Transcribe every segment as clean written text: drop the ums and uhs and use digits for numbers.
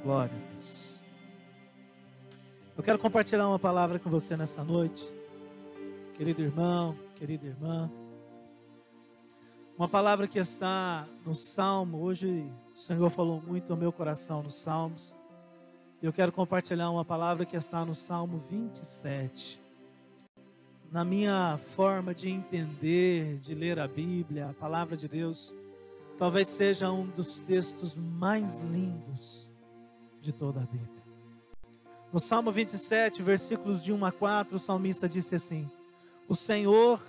Glória a Deus. Eu quero compartilhar uma palavra com você nessa noite, querido irmão, querida irmã. Uma palavra que está no Salmo. Hoje o Senhor falou muito ao meu coração nos Salmos. Eu quero compartilhar uma palavra que está no Salmo 27. Na minha forma de entender, de ler a Bíblia, a palavra de Deus, talvez seja um dos textos mais lindos de toda a Bíblia. No Salmo 27, versículos de 1 a 4, o salmista disse assim: O Senhor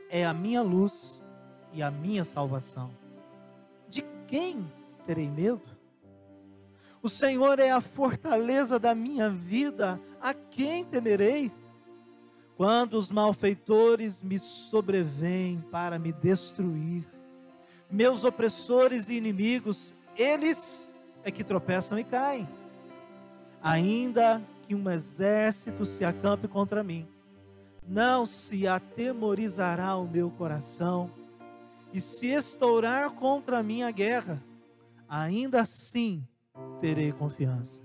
é a minha luz e a minha salvação. De quem terei medo? O Senhor é a fortaleza da minha vida, a quem temerei? Quando os malfeitores me sobrevêm para me destruir, meus opressores e inimigos, eles é que tropeçam e caem. Ainda que um exército se acampe contra mim, não se atemorizará o meu coração. E se estourar contra mim a guerra, ainda assim terei confiança.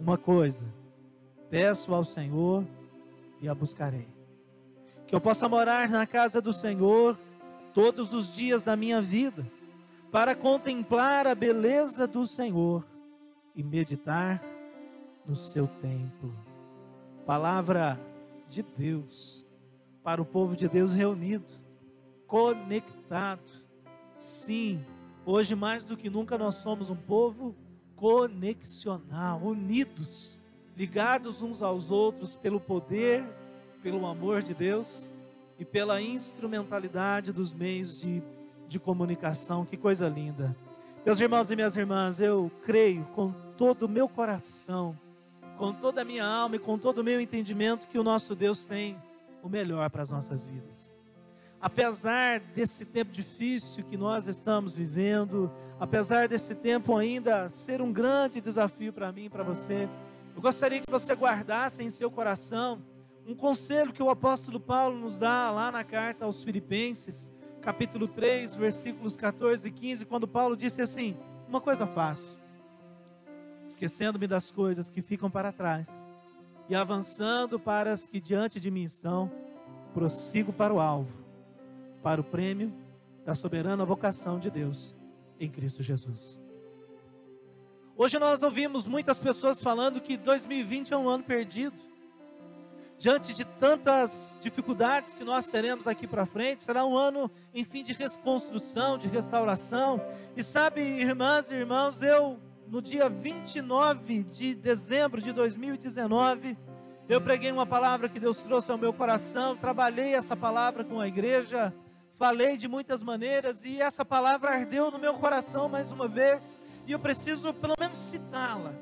Uma coisa peço ao Senhor e a buscarei: que eu possa morar na casa do Senhor todos os dias da minha vida, para contemplar a beleza do Senhor e meditar no seu templo. Palavra de Deus para o povo de Deus reunido, conectado. Sim, hoje mais do que nunca nós somos um povo conexional, unidos, ligados uns aos outros pelo poder, pelo amor de Deus e pela instrumentalidade dos meios de comunicação. Que coisa linda. Meus irmãos e minhas irmãs, eu creio com todo o meu coração, com toda a minha alma e com todo o meu entendimento que o nosso Deus tem o melhor para as nossas vidas. Apesar desse tempo difícil que nós estamos vivendo, apesar desse tempo ainda ser um grande desafio para mim e para você, eu gostaria que você guardasse em seu coração um conselho que o apóstolo Paulo nos dá lá na carta aos Filipenses, capítulo 3, versículos 14 e 15, quando Paulo disse assim: uma coisa faço, esquecendo-me das coisas que ficam para trás e avançando para as que diante de mim estão, prossigo para o alvo, para o prêmio da soberana vocação de Deus em Cristo Jesus. Hoje nós ouvimos muitas pessoas falando que 2020 é um ano perdido. Diante de tantas dificuldades que nós teremos daqui para frente, será um ano, enfim, de reconstrução, de restauração. E sabe, irmãs e irmãos, eu, no dia 29 de dezembro de 2019, eu preguei uma palavra que Deus trouxe ao meu coração, trabalhei essa palavra com a igreja, falei de muitas maneiras e essa palavra ardeu no meu coração mais uma vez, e eu preciso pelo menos citá-la.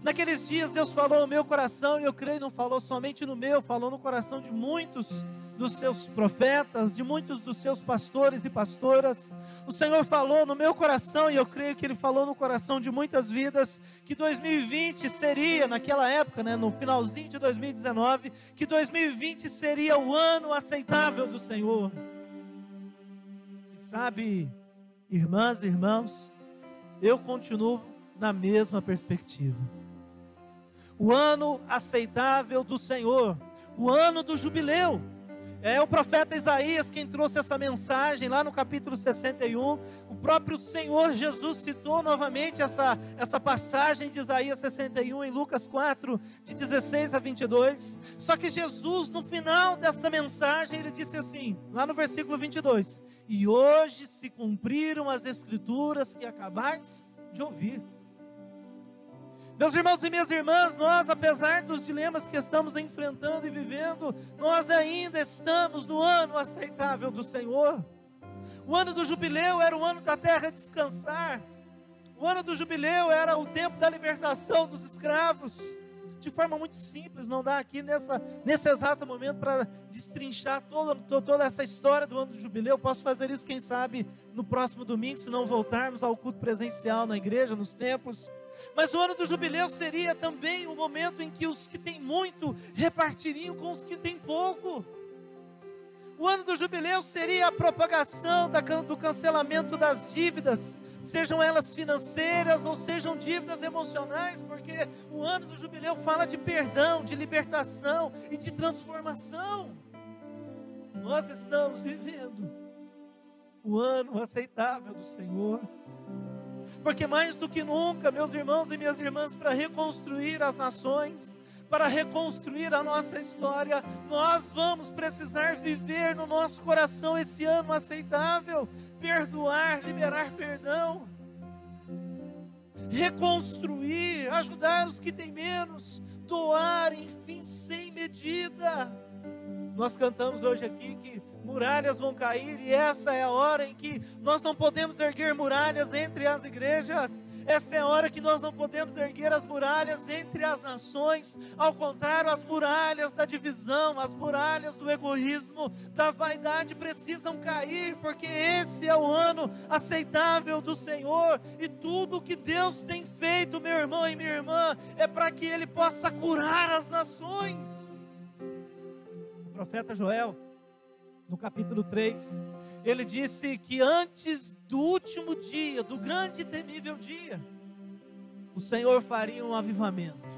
Naqueles dias Deus falou ao meu coração, e eu creio não falou somente no meu, falou no coração de muitos dos seus profetas, de muitos dos seus pastores e pastoras. O Senhor falou no meu coração, e eu creio que Ele falou no coração de muitas vidas, que 2020 seria, naquela época, no finalzinho de 2019, que 2020 seria o ano aceitável do Senhor. E sabe, irmãs e irmãos, eu continuo na mesma perspectiva. O ano aceitável do Senhor, o ano do jubileu. É o profeta Isaías quem trouxe essa mensagem lá no capítulo 61. O próprio Senhor Jesus citou novamente essa passagem de Isaías 61 em Lucas 4, de 16 a 22. Só que Jesus, no final desta mensagem, ele disse assim, lá no versículo 22: E hoje se cumpriram as escrituras que acabais de ouvir. Meus irmãos e minhas irmãs, nós, apesar dos dilemas que estamos enfrentando e vivendo, nós ainda estamos no ano aceitável do Senhor. O ano do jubileu era o ano da terra descansar. O ano do jubileu era o tempo da libertação dos escravos. De forma muito simples, não dá aqui nesse exato momento para destrinchar toda essa história do ano do jubileu. Posso fazer isso, quem sabe, no próximo domingo, se não voltarmos ao culto presencial na igreja, nos templos. Mas o ano do jubileu seria também o momento em que os que têm muito repartiriam com os que têm pouco. O ano do jubileu seria a propagação do cancelamento das dívidas, sejam elas financeiras ou sejam dívidas emocionais, porque o ano do jubileu fala de perdão, de libertação e de transformação. Nós estamos vivendo o ano aceitável do Senhor, porque mais do que nunca, meus irmãos e minhas irmãs, para reconstruir as nações, para reconstruir a nossa história, nós vamos precisar viver no nosso coração esse ano aceitável, perdoar, liberar perdão, reconstruir, ajudar os que têm menos, doar, enfim, sem medida. Nós cantamos hoje aqui que muralhas vão cair, e essa é a hora em que nós não podemos erguer muralhas entre as igrejas, essa é a hora que nós não podemos erguer as muralhas entre as nações, ao contrário, as muralhas da divisão, as muralhas do egoísmo, da vaidade precisam cair, porque esse é o ano aceitável do Senhor, e tudo que Deus tem feito, meu irmão e minha irmã, é para que Ele possa curar as nações. O profeta Joel, no capítulo 3, ele disse que antes do último dia, do grande e temível dia, o Senhor faria um avivamento,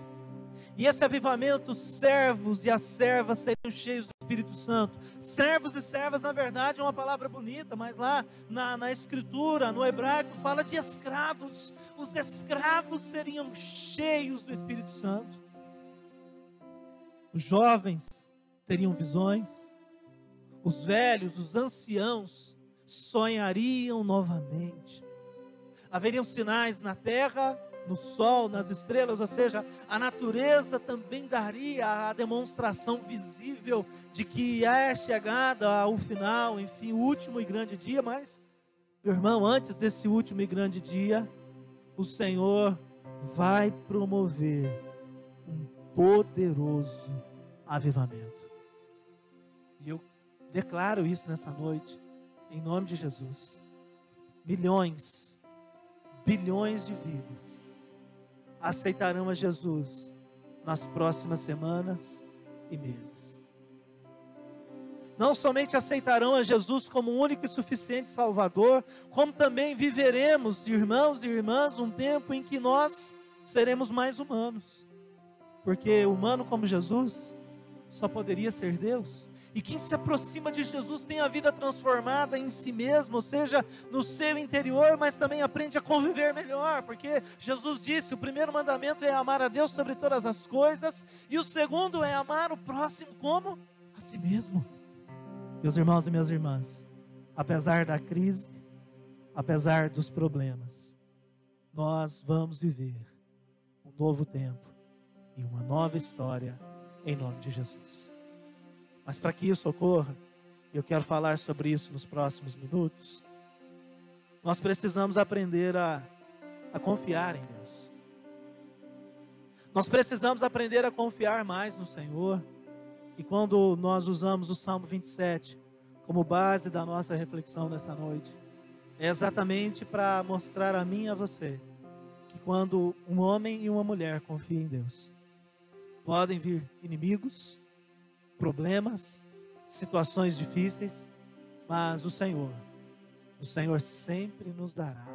e esse avivamento, os servos e as servas seriam cheios do Espírito Santo. Servos e servas, na verdade, é uma palavra bonita, mas lá na escritura, no hebraico, fala de escravos. Os escravos seriam cheios do Espírito Santo. Os jovens teriam visões, os velhos, os anciãos sonhariam novamente, haveriam sinais na terra, no sol, nas estrelas, ou seja, a natureza também daria a demonstração visível de que é chegada o final, enfim, o último e grande dia. Mas, meu irmão, antes desse último e grande dia, o Senhor vai promover um poderoso avivamento. E eu declaro isso nessa noite, em nome de Jesus. Milhões, bilhões de vidas aceitarão a Jesus nas próximas semanas e meses. Não somente aceitarão a Jesus como único e suficiente Salvador, como também viveremos, irmãos e irmãs, um tempo em que nós seremos mais humanos, porque humano como Jesus só poderia ser Deus. E quem se aproxima de Jesus tem a vida transformada em si mesmo, ou seja, no seu interior, mas também aprende a conviver melhor, porque Jesus disse, o primeiro mandamento é amar a Deus sobre todas as coisas, e o segundo é amar o próximo como a si mesmo. Meus irmãos e minhas irmãs, apesar da crise, apesar dos problemas, nós vamos viver um novo tempo e uma nova história em nome de Jesus. Mas para que isso ocorra, eu quero falar sobre isso nos próximos minutos, nós precisamos aprender a confiar em Deus. Nós precisamos aprender a confiar mais no Senhor. E quando nós usamos o Salmo 27 como base da nossa reflexão nessa noite, é exatamente para mostrar a mim e a você que quando um homem e uma mulher confiam em Deus, podem vir inimigos, problemas, situações difíceis, mas o Senhor sempre nos dará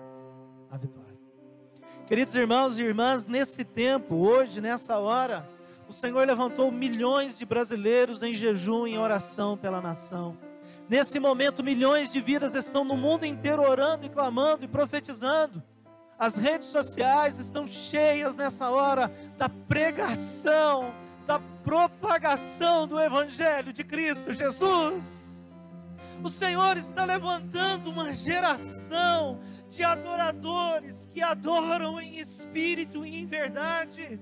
a vitória. Queridos irmãos e irmãs, nesse tempo, hoje, nessa hora, o Senhor levantou milhões de brasileiros em jejum e em oração pela nação. Nesse momento, milhões de vidas estão no mundo inteiro orando e clamando e profetizando. As redes sociais estão cheias nessa hora da pregação, da propagação do Evangelho de Cristo Jesus. O Senhor está levantando uma geração de adoradores que adoram em espírito e em verdade.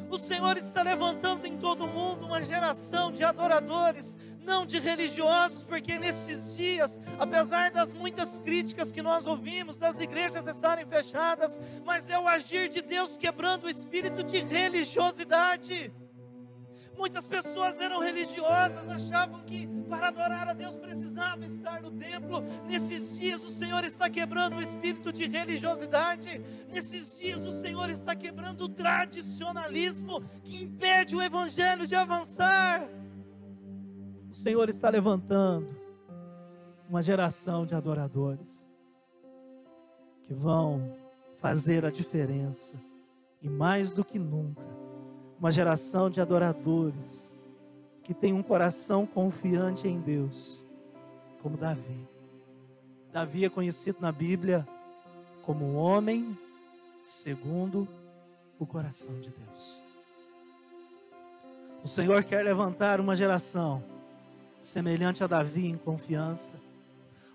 O Senhor está levantando em todo o mundo uma geração de adoradores, não de religiosos, porque nesses dias, apesar das muitas críticas que nós ouvimos, das igrejas estarem fechadas, mas é o agir de Deus quebrando o espírito de religiosidade. Muitas pessoas eram religiosas, achavam que para adorar a Deus precisava estar no templo. Nesses dias o Senhor está quebrando o espírito de religiosidade. Nesses dias o Senhor está quebrando o tradicionalismo que impede o Evangelho de avançar. O Senhor está levantando uma geração de adoradores que vão fazer a diferença. E mais do que nunca, uma geração de adoradores que tem um coração confiante em Deus, como Davi. Davi é conhecido na Bíblia como um homem segundo o coração de Deus. O Senhor quer levantar uma geração semelhante a Davi em confiança.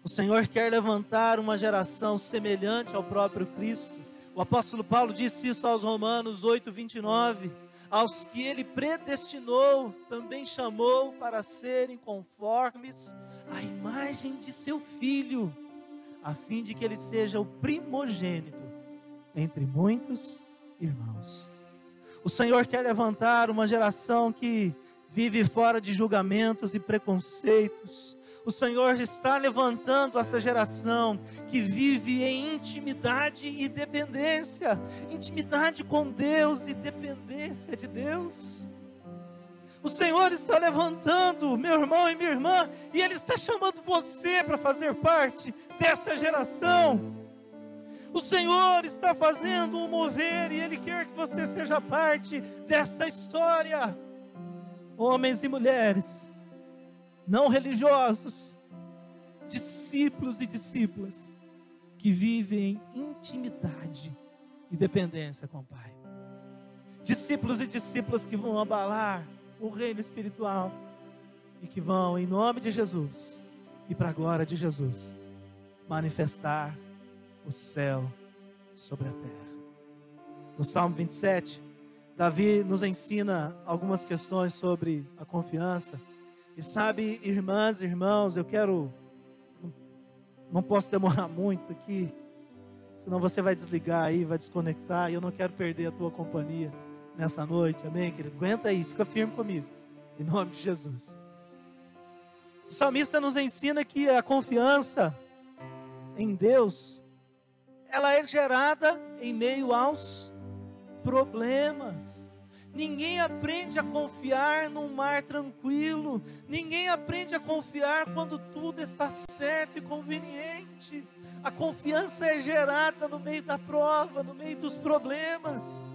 O Senhor quer levantar uma geração semelhante ao próprio Cristo. O apóstolo Paulo disse isso aos Romanos 8:29. Aos que ele predestinou, também chamou para serem conformes à imagem de seu Filho, a fim de que ele seja o primogênito entre muitos irmãos. O Senhor quer levantar uma geração que vive fora de julgamentos e preconceitos. O Senhor está levantando essa geração que vive em intimidade e dependência. Intimidade com Deus e dependência de Deus. O Senhor está levantando, meu irmão e minha irmã, e Ele está chamando você para fazer parte dessa geração. O Senhor está fazendo um mover e Ele quer que você seja parte desta história. Homens e mulheres, não religiosos, discípulos e discípulas, que vivem em intimidade e dependência com o Pai. Discípulos e discípulas que vão abalar o reino espiritual e que vão, em nome de Jesus e para a glória de Jesus, manifestar o céu sobre a terra. No Salmo 27, Davi nos ensina algumas questões sobre a confiança. E sabe, irmãs e irmãos, não posso demorar muito aqui, senão você vai desligar aí, vai desconectar, e eu não quero perder a tua companhia nessa noite, amém, querido? Aguenta aí, fica firme comigo, em nome de Jesus. O salmista nos ensina que a confiança em Deus, ela é gerada em meio aos problemas. Ninguém aprende a confiar num mar tranquilo. Ninguém aprende a confiar quando tudo está certo e conveniente. A confiança é gerada no meio da prova, no meio dos problemas.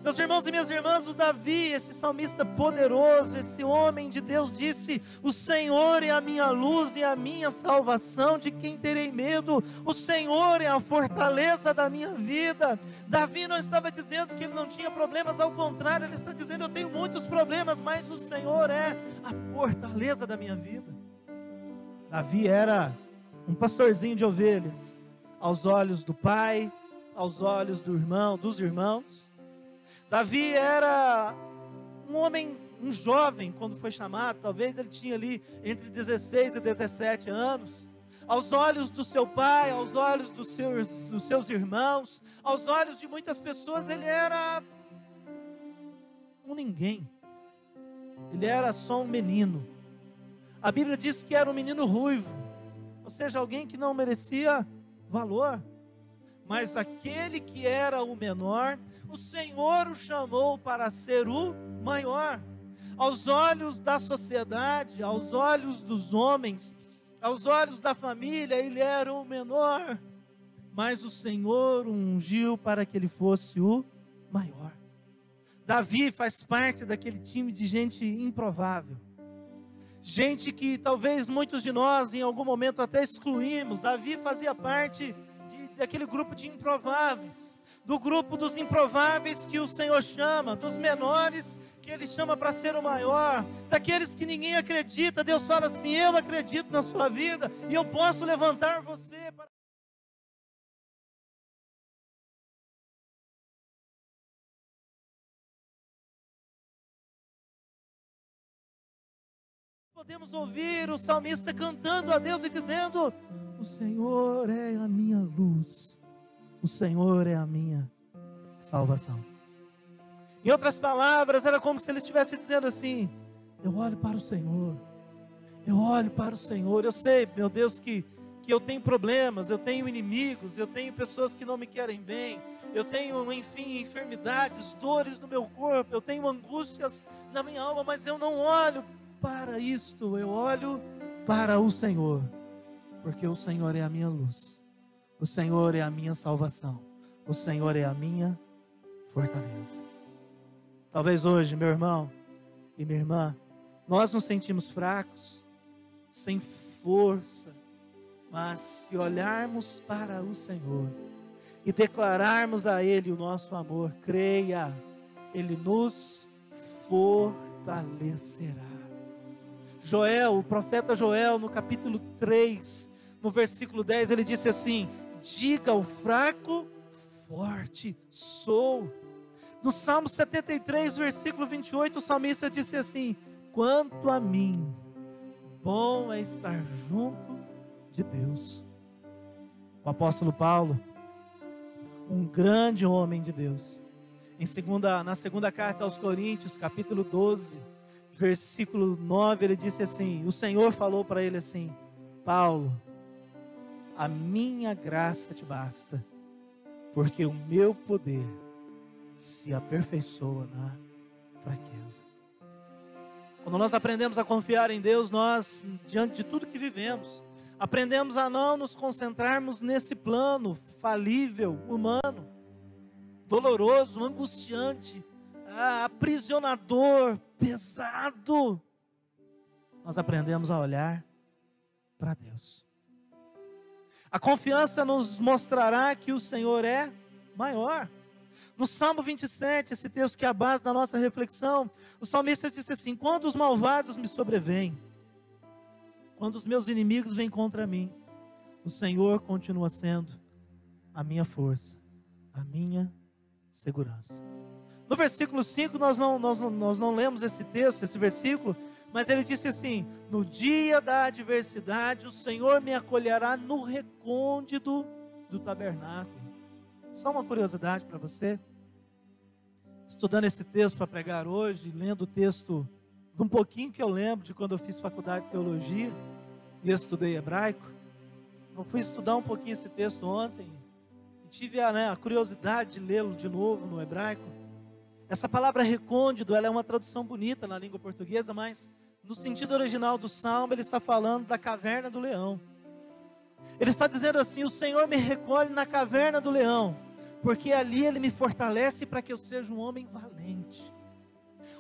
Meus irmãos e minhas irmãs, o Davi, esse salmista poderoso, esse homem de Deus, disse: o Senhor é a minha luz e a minha salvação, de quem terei medo? O Senhor é a fortaleza da minha vida. Davi não estava dizendo que ele não tinha problemas, ao contrário, ele está dizendo: eu tenho muitos problemas, mas o Senhor é a fortaleza da minha vida. Davi era um pastorzinho de ovelhas, aos olhos do pai, aos olhos dos irmãos. Davi era um homem, um jovem, quando foi chamado. Talvez ele tinha ali entre 16 e 17 anos. Aos olhos do seu pai, aos olhos dos seus irmãos, aos olhos de muitas pessoas, ele era um ninguém. Ele era só um menino. A Bíblia diz que era um menino ruivo, ou seja, alguém que não merecia valor. Mas aquele que era o menor, o Senhor o chamou para ser o maior. Aos olhos da sociedade, aos olhos dos homens, aos olhos da família, ele era o menor. Mas o Senhor o ungiu para que ele fosse o maior. Davi faz parte daquele time de gente improvável. Gente que talvez muitos de nós em algum momento até excluímos. Davi fazia parte daquele grupo de improváveis, do grupo dos improváveis que o Senhor chama, dos menores que Ele chama para ser o maior, daqueles que ninguém acredita. Deus fala assim: eu acredito na sua vida e eu posso levantar você para... Podemos ouvir o salmista cantando a Deus e dizendo: o Senhor é a minha luz, o Senhor é a minha salvação. Em outras palavras, era como se ele estivesse dizendo assim: eu olho para o Senhor, eu olho para o Senhor. Eu sei, meu Deus, que eu tenho problemas, eu tenho inimigos, eu tenho pessoas que não me querem bem, eu tenho, enfim, enfermidades, dores no meu corpo, eu tenho angústias na minha alma, mas eu não olho para isto, eu olho para o Senhor. porque o Senhor é a minha luz, o Senhor é a minha salvação, o Senhor é a minha fortaleza. Talvez hoje, meu irmão e minha irmã, nós nos sentimos fracos, sem força, mas se olharmos para o Senhor e declararmos a Ele o nosso amor, creia, Ele nos fortalecerá. Joel, o profeta Joel, no capítulo 3, no versículo 10, ele disse assim: diga ao fraco, forte sou. No Salmo 73, versículo 28, o salmista disse assim: quanto a mim, bom é estar junto de Deus. O apóstolo Paulo, um grande homem de Deus, na segunda carta aos Coríntios, capítulo 12, versículo 9, ele disse assim, o Senhor falou para ele assim: Paulo, a minha graça te basta, porque o meu poder se aperfeiçoa na fraqueza. Quando nós aprendemos a confiar em Deus, nós, diante de tudo que vivemos, aprendemos a não nos concentrarmos nesse plano falível, humano, doloroso, angustiante, aprisionador, pesado. Nós aprendemos a olhar para Deus. A confiança nos mostrará que o Senhor é maior. No Salmo 27, esse texto que é a base da nossa reflexão, o salmista disse assim: quando os malvados me sobrevêm, quando os meus inimigos vêm contra mim, o Senhor continua sendo a minha força, a minha segurança. No versículo 5, nós não lemos esse texto, esse versículo, mas ele disse assim: no dia da adversidade, o Senhor me acolherá no recôndito do tabernáculo. Só uma curiosidade para você, estudando esse texto para pregar hoje, lendo o texto de um pouquinho que eu lembro de quando eu fiz faculdade de teologia e estudei hebraico. Eu fui estudar um pouquinho esse texto ontem e tive a curiosidade de lê-lo de novo no hebraico. Essa palavra recôndito, ela é uma tradução bonita na língua portuguesa, mas no sentido original do Salmo, ele está falando da caverna do leão. Ele está dizendo assim: o Senhor me recolhe na caverna do leão, porque ali Ele me fortalece para que eu seja um homem valente.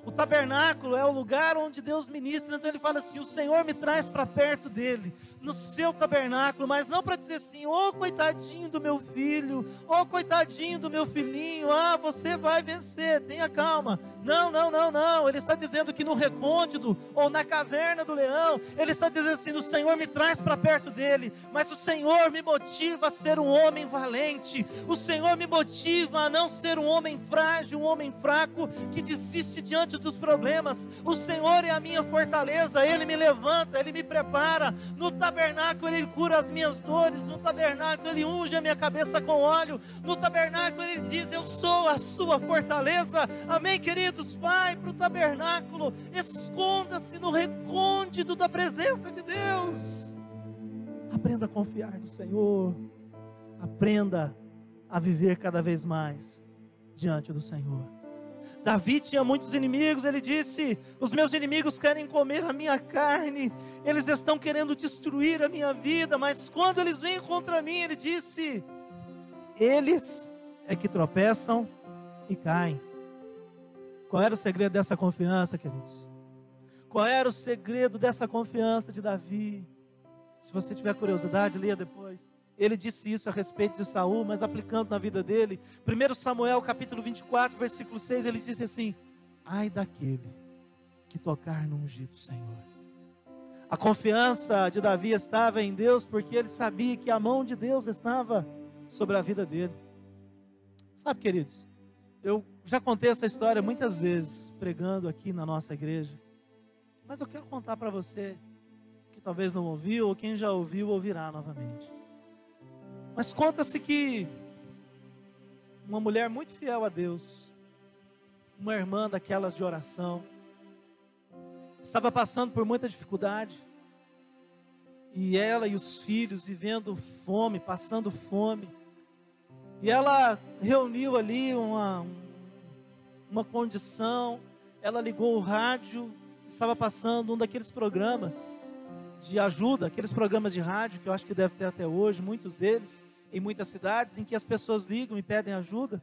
O tabernáculo é o lugar onde Deus ministra, então ele fala assim: o Senhor me traz para perto dele, no seu tabernáculo, mas não para dizer assim: ô coitadinho do meu filho, ô coitadinho do meu filhinho, você vai vencer, tenha calma. Não, ele está dizendo que no recôndito, ou na caverna do leão, ele está dizendo assim: o Senhor me traz para perto dele, mas o Senhor me motiva a ser um homem valente, o Senhor me motiva a não ser um homem frágil, um homem fraco, que desiste diante dos problemas. O Senhor é a minha fortaleza, Ele me levanta, Ele me prepara. No tabernáculo Ele cura as minhas dores, no tabernáculo Ele unge a minha cabeça com óleo, no tabernáculo Ele diz: eu sou a sua fortaleza. Amém, queridos? Vai para o tabernáculo, esconda-se no recôndito da presença de Deus. Aprenda a confiar no Senhor, aprenda a viver cada vez mais diante do Senhor. Davi tinha muitos inimigos, ele disse: os meus inimigos querem comer a minha carne, eles estão querendo destruir a minha vida, mas quando eles vêm contra mim, ele disse, eles é que tropeçam e caem. Qual era o segredo dessa confiança, queridos? Qual era o segredo dessa confiança de Davi? Se você tiver curiosidade, leia depois. Ele disse isso a respeito de Saul, mas aplicando na vida dele. 1 Samuel capítulo 24, versículo 6, ele disse assim: ai daquele que tocar no ungido Senhor. A confiança de Davi estava em Deus, porque ele sabia que a mão de Deus estava sobre a vida dele. Sabe, queridos, eu já contei essa história muitas vezes, pregando aqui na nossa igreja, mas eu quero contar para você, que talvez não ouviu, ou quem já ouviu, ouvirá novamente. Mas conta-se que uma mulher muito fiel a Deus, uma irmã daquelas de oração, estava passando por muita dificuldade, e ela e os filhos vivendo fome, passando fome, e ela reuniu ali uma condição, ela ligou o rádio, estava passando um daqueles programas de ajuda, aqueles programas de rádio que eu acho que deve ter até hoje, muitos deles, em muitas cidades, em que as pessoas ligam e pedem ajuda.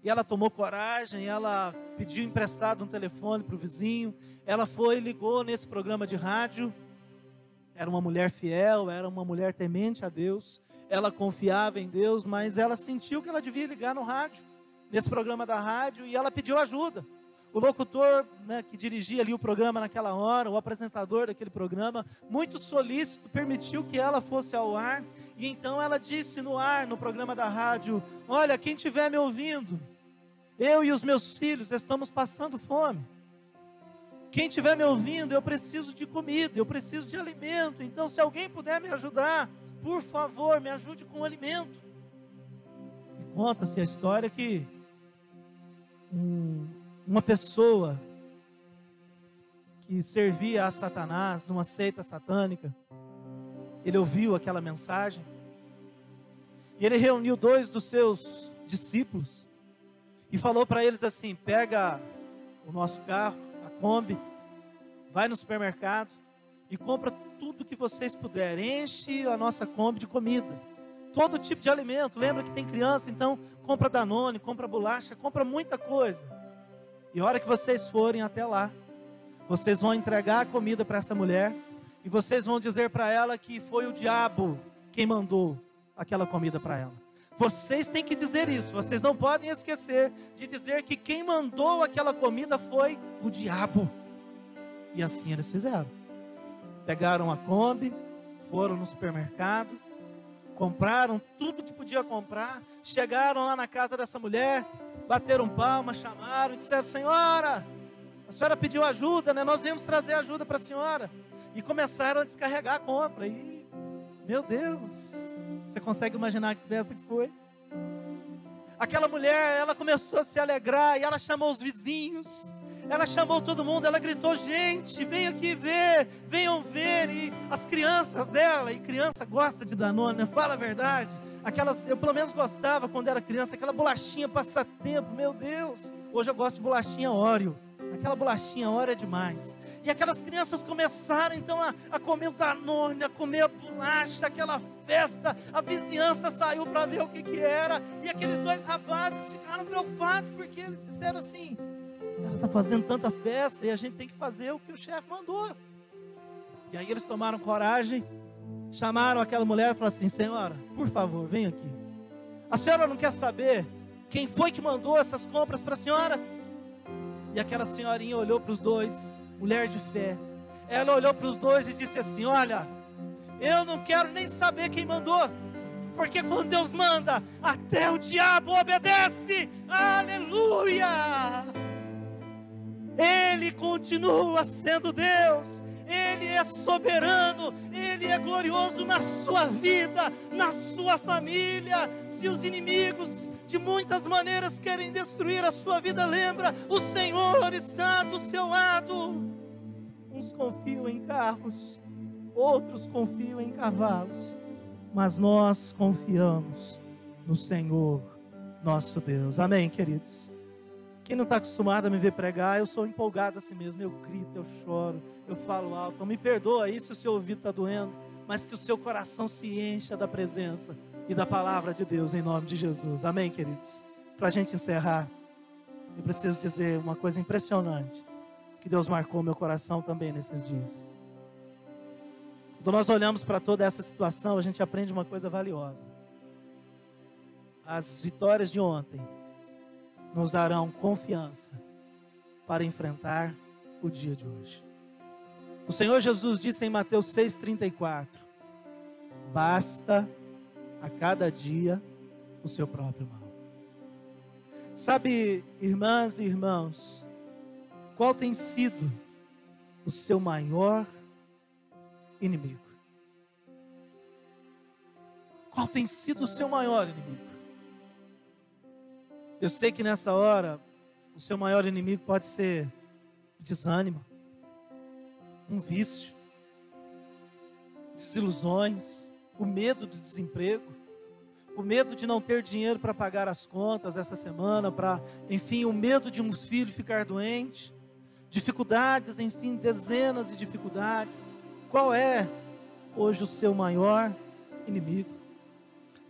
E ela tomou coragem, ela pediu emprestado um telefone para o vizinho, ela foi e ligou nesse programa de rádio. Era uma mulher fiel, era uma mulher temente a Deus, ela confiava em Deus, mas ela sentiu que ela devia ligar no rádio, nesse programa da rádio, e ela pediu ajuda. O locutor, né, que dirigia ali o programa naquela hora, o apresentador daquele programa, muito solícito, permitiu que ela fosse ao ar, e então ela disse no ar, no programa da rádio: olha, quem estiver me ouvindo, eu e os meus filhos estamos passando fome. Quem estiver me ouvindo, eu preciso de comida, eu preciso de alimento. Então, se alguém puder me ajudar, por favor, me ajude com o alimento. E conta-se a história que uma pessoa que servia a Satanás, numa seita satânica, ele ouviu aquela mensagem, e ele reuniu 2 dos seus discípulos, e falou para eles assim: pega o nosso carro, a Kombi, vai no supermercado e compra tudo que vocês puderem, enche a nossa Kombi de comida, todo tipo de alimento. Lembra que tem criança, então compra Danone, compra bolacha, compra muita coisa. E a hora que vocês forem até lá, vocês vão entregar a comida para essa mulher, e vocês vão dizer para ela que foi o diabo quem mandou aquela comida para ela. Vocês têm que dizer isso, vocês não podem esquecer de dizer que quem mandou aquela comida foi o diabo. E assim eles fizeram. Pegaram a Kombi, foram no supermercado, compraram tudo que podia comprar, chegaram lá na casa dessa mulher, bateram palma, chamaram e disseram: senhora, a senhora pediu ajuda, né? Nós viemos trazer ajuda para a senhora. E começaram a descarregar a compra. E, meu Deus, você consegue imaginar que festa que foi? Aquela mulher, ela começou a se alegrar, e ela chamou os vizinhos, ela chamou todo mundo, ela gritou: gente, vem aqui ver, venham ver. E as crianças dela, e criança gosta de Danone, né? Fala a verdade, aquelas, eu pelo menos gostava quando era criança, aquela bolachinha passatempo, meu Deus, hoje eu gosto de bolachinha Oreo, aquela bolachinha Oreo é demais. E aquelas crianças começaram então a comer o Danone, a comer a bolacha, aquela festa, a vizinhança saiu para ver o que era, e aqueles 2 rapazes ficaram preocupados, porque eles disseram assim: ela está fazendo tanta festa e a gente tem que fazer o que o chefe mandou. E aí eles tomaram coragem, chamaram aquela mulher e falaram assim: senhora, por favor, vem aqui. A senhora não quer saber quem foi que mandou essas compras para a senhora? E aquela senhorinha olhou para os 2, mulher de fé, ela olhou para os 2 e disse assim: olha, eu não quero nem saber quem mandou, porque quando Deus manda, até o diabo obedece. Aleluia! Ele continua sendo Deus, Ele é soberano, Ele é glorioso na sua vida, na sua família. Se os inimigos de muitas maneiras querem destruir a sua vida, lembra, o Senhor está do seu lado. Uns confiam em carros, outros confiam em cavalos, mas nós confiamos no Senhor nosso Deus. Amém, queridos? Quem não está acostumado a me ver pregar, eu sou empolgado assim mesmo, eu grito, eu choro, eu falo alto. Então me perdoa aí se o seu ouvido está doendo, mas que o seu coração se encha da presença e da palavra de Deus, em nome de Jesus. Amém, queridos? Para a gente encerrar, eu preciso dizer uma coisa impressionante, que Deus marcou meu coração também nesses dias. Quando nós olhamos para toda essa situação, a gente aprende uma coisa valiosa. As vitórias de ontem nos darão confiança para enfrentar o dia de hoje. O Senhor Jesus disse em Mateus 6,34: basta a cada dia o seu próprio mal. Sabe, irmãs e irmãos, qual tem sido o seu maior inimigo? Qual tem sido o seu maior inimigo? Eu sei que nessa hora, o seu maior inimigo pode ser o desânimo, um vício, desilusões, o medo do desemprego, o medo de não ter dinheiro para pagar as contas essa semana, enfim, o medo de um filho ficar doente, dificuldades, enfim, dezenas de dificuldades. Qual é hoje o seu maior inimigo.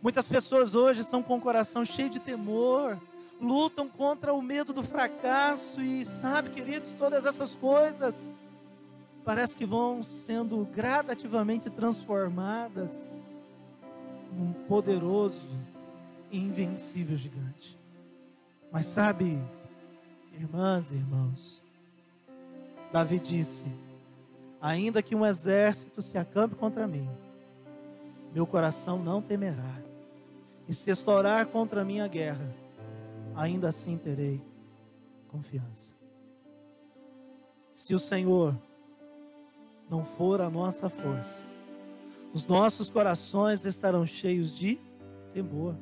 Muitas pessoas hoje estão com o coração cheio de temor, lutam contra o medo do fracasso e sabe, queridos, todas essas coisas parece que vão sendo gradativamente transformadas num poderoso e invencível gigante. Mas sabe, irmãs e irmãos, Davi disse: ainda que um exército se acampe contra mim, meu coração não temerá. E se estourar contra mim a guerra, ainda assim terei confiança. Se o Senhor não for a nossa força, os nossos corações estarão cheios de temor.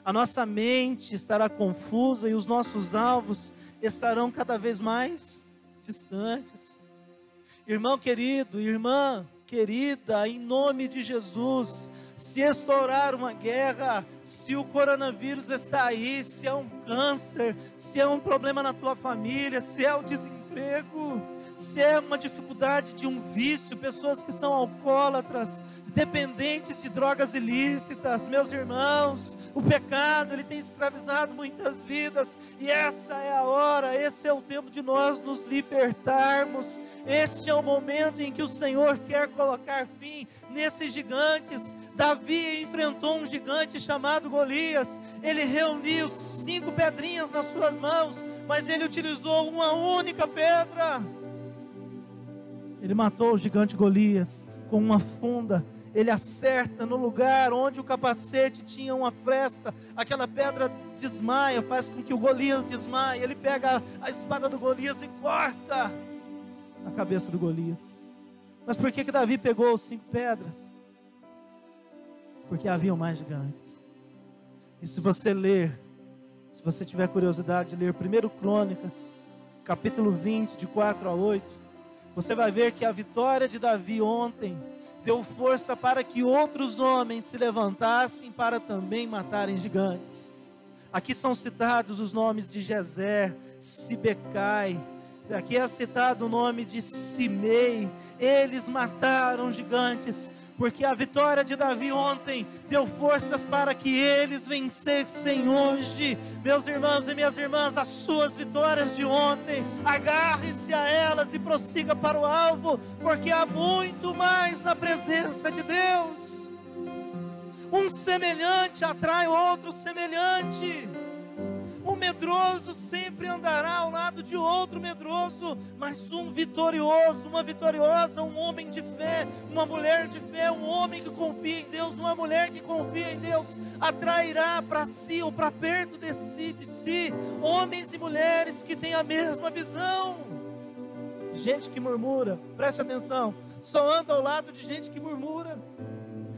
A nossa mente estará confusa e os nossos alvos estarão cada vez mais distantes. Irmão querido, irmã querida, em nome de Jesus, se estourar uma guerra, se o coronavírus está aí, se é um câncer, se é um problema na tua família, se é o desemprego, se é uma dificuldade de um vício, pessoas que são alcoólatras, dependentes de drogas ilícitas, meus irmãos, o pecado, ele tem escravizado muitas vidas, e essa é a hora, esse é o tempo de nós nos libertarmos, este é o momento em que o Senhor quer colocar fim nesses gigantes. Davi enfrentou um gigante chamado Golias, ele reuniu 5 pedrinhas nas suas mãos, mas ele utilizou uma única pedra. Ele matou o gigante Golias com uma funda. Ele acerta no lugar onde o capacete tinha uma fresta. Aquela pedra desmaia, faz com que o Golias desmaie. Ele pega a espada do Golias e corta a cabeça do Golias. Mas por que Davi pegou as 5 pedras? Porque haviam mais gigantes. E se você ler, se você tiver curiosidade de ler 1 Crônicas, capítulo 20, de 4 a 8, você vai ver que a vitória de Davi ontem deu força para que outros homens se levantassem para também matarem gigantes. Aqui são citados os nomes de Jezer, Sibecai, aqui é citado o nome de Simei. Eles mataram gigantes, porque a vitória de Davi ontem deu forças para que eles vencessem hoje. Meus irmãos e minhas irmãs, as suas vitórias de ontem, agarre-se a elas e prossiga para o alvo, porque há muito mais na presença de Deus. Um semelhante atrai outro semelhante. Um medroso sempre andará ao lado de outro medroso, mas um vitorioso, uma vitoriosa, um homem de fé, uma mulher de fé, um homem que confia em Deus, uma mulher que confia em Deus, atrairá para si ou para perto de si, homens e mulheres que têm a mesma visão. Gente que murmura, preste atenção, só anda ao lado de gente que murmura.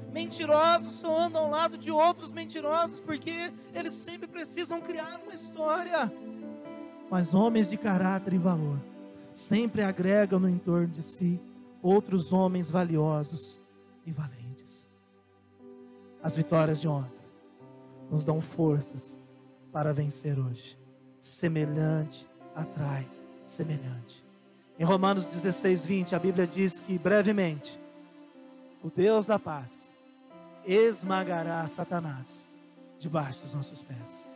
Mentirosos só andam ao lado de outros mentirosos, porque eles sempre precisam criar uma história. Mas homens de caráter e valor sempre agregam no entorno de si outros homens valiosos e valentes. As vitórias de ontem nos dão forças para vencer hoje. Semelhante atrai semelhante. Em Romanos 16, 20, a Bíblia diz que brevemente o Deus da paz esmagará Satanás debaixo dos nossos pés.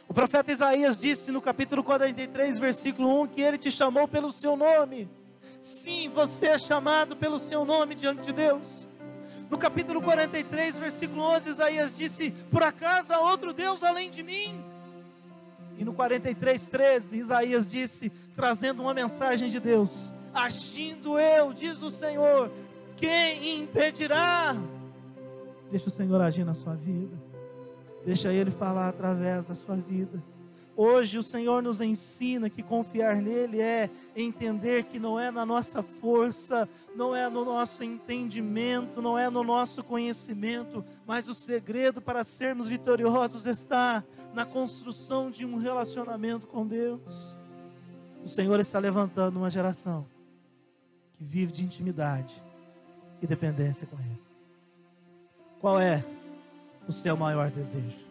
O profeta Isaías disse no capítulo 43, versículo 1, que ele te chamou pelo seu nome. Sim, você é chamado pelo seu nome diante de Deus. No capítulo 43, versículo 11, Isaías disse: por acaso há outro Deus além de mim? E no 43, 13, Isaías disse, trazendo uma mensagem de Deus: agindo eu, diz o Senhor, quem impedirá? Deixa o Senhor agir na sua vida. Deixa Ele falar através da sua vida. Hoje o Senhor nos ensina que confiar nele é entender que não é na nossa força, não é no nosso entendimento, não é no nosso conhecimento, mas o segredo para sermos vitoriosos está na construção de um relacionamento com Deus. O Senhor está levantando uma geração que vive de intimidade e dependência com Ele. Qual é o seu maior desejo?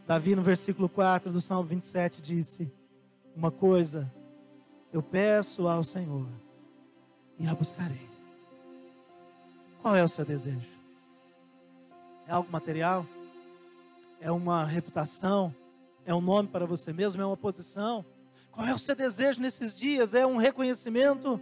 Davi, no versículo 4 do Salmo 27, disse: uma coisa eu peço ao Senhor e a buscarei, Qual é o seu desejo? É algo material? É uma reputação? É um nome para você mesmo? É uma posição? Qual é o seu desejo nesses dias? É um reconhecimento?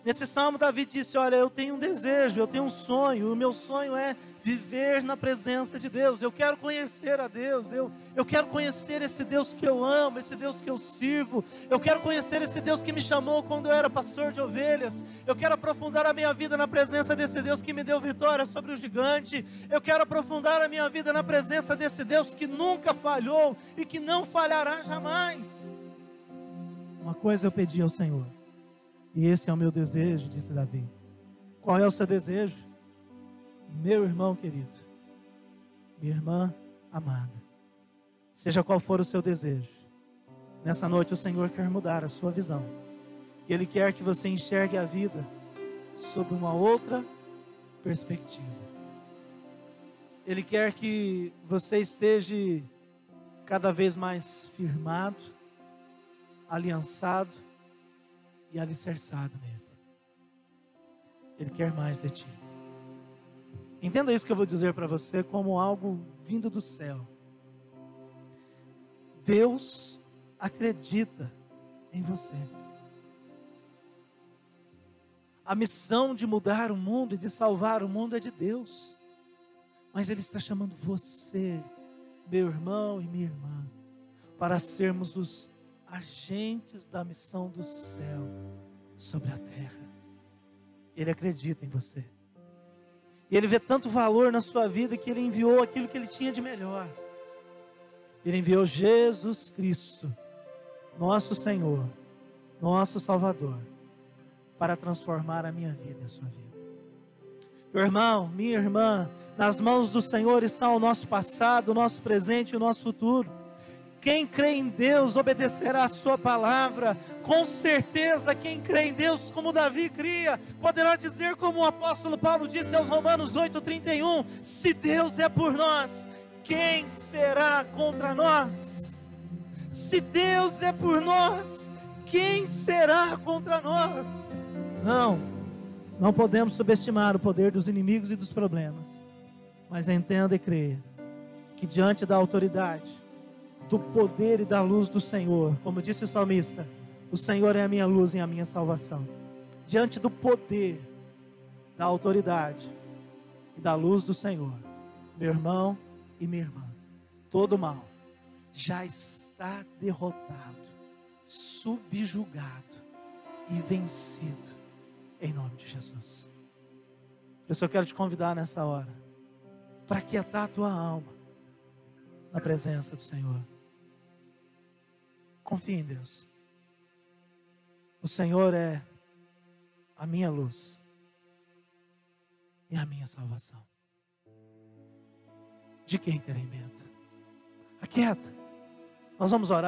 Nesse salmo, Davi disse: olha, eu tenho um desejo, eu tenho um sonho. O meu sonho é viver na presença de Deus. Eu quero conhecer a Deus. Eu quero conhecer esse Deus que eu amo, esse Deus que eu sirvo. Eu quero conhecer esse Deus que me chamou quando eu era pastor de ovelhas. Eu quero aprofundar a minha vida na presença desse Deus que me deu vitória sobre o gigante. Eu quero aprofundar a minha vida na presença desse Deus que nunca falhou e que não falhará jamais. Uma coisa eu pedi ao Senhor, e esse é o meu desejo, disse Davi. Qual é o seu desejo? Meu irmão querido, minha irmã amada, seja qual for o seu desejo, nessa noite o Senhor quer mudar a sua visão. E Ele quer que você enxergue a vida sob uma outra perspectiva. Ele quer que você esteja cada vez mais firmado, aliançado e alicerçado nele. Ele quer mais de ti. Entenda isso que eu vou dizer para você como algo vindo do céu. Deus acredita em você. A missão de mudar o mundo e de salvar o mundo é de Deus. Mas Ele está chamando você, meu irmão e minha irmã, para sermos os agentes da missão do céu sobre a terra. Ele acredita em você. E Ele vê tanto valor na sua vida que Ele enviou aquilo que Ele tinha de melhor. Ele enviou Jesus Cristo, nosso Senhor, nosso Salvador, para transformar a minha vida e a sua vida. Meu irmão, minha irmã, nas mãos do Senhor está o nosso passado, o nosso presente e o nosso futuro. Quem crê em Deus obedecerá a sua palavra. Com certeza quem crê em Deus como Davi cria, poderá dizer como o apóstolo Paulo disse aos Romanos 8:31, se Deus é por nós, quem será contra nós? Se Deus é por nós, quem será contra nós? Não podemos subestimar o poder dos inimigos e dos problemas, mas entenda e creia que diante da autoridade, do poder e da luz do Senhor, como disse o salmista, o Senhor é a minha luz e a minha salvação. Diante do poder, da autoridade e da luz do Senhor, meu irmão e minha irmã, todo mal já está derrotado, subjugado e vencido em nome de Jesus. Por isso eu quero te convidar nessa hora para aquietar a tua alma na presença do Senhor. Confie em Deus. O Senhor é a minha luz e a minha salvação. De quem terei medo? Aquieta. Nós vamos orar.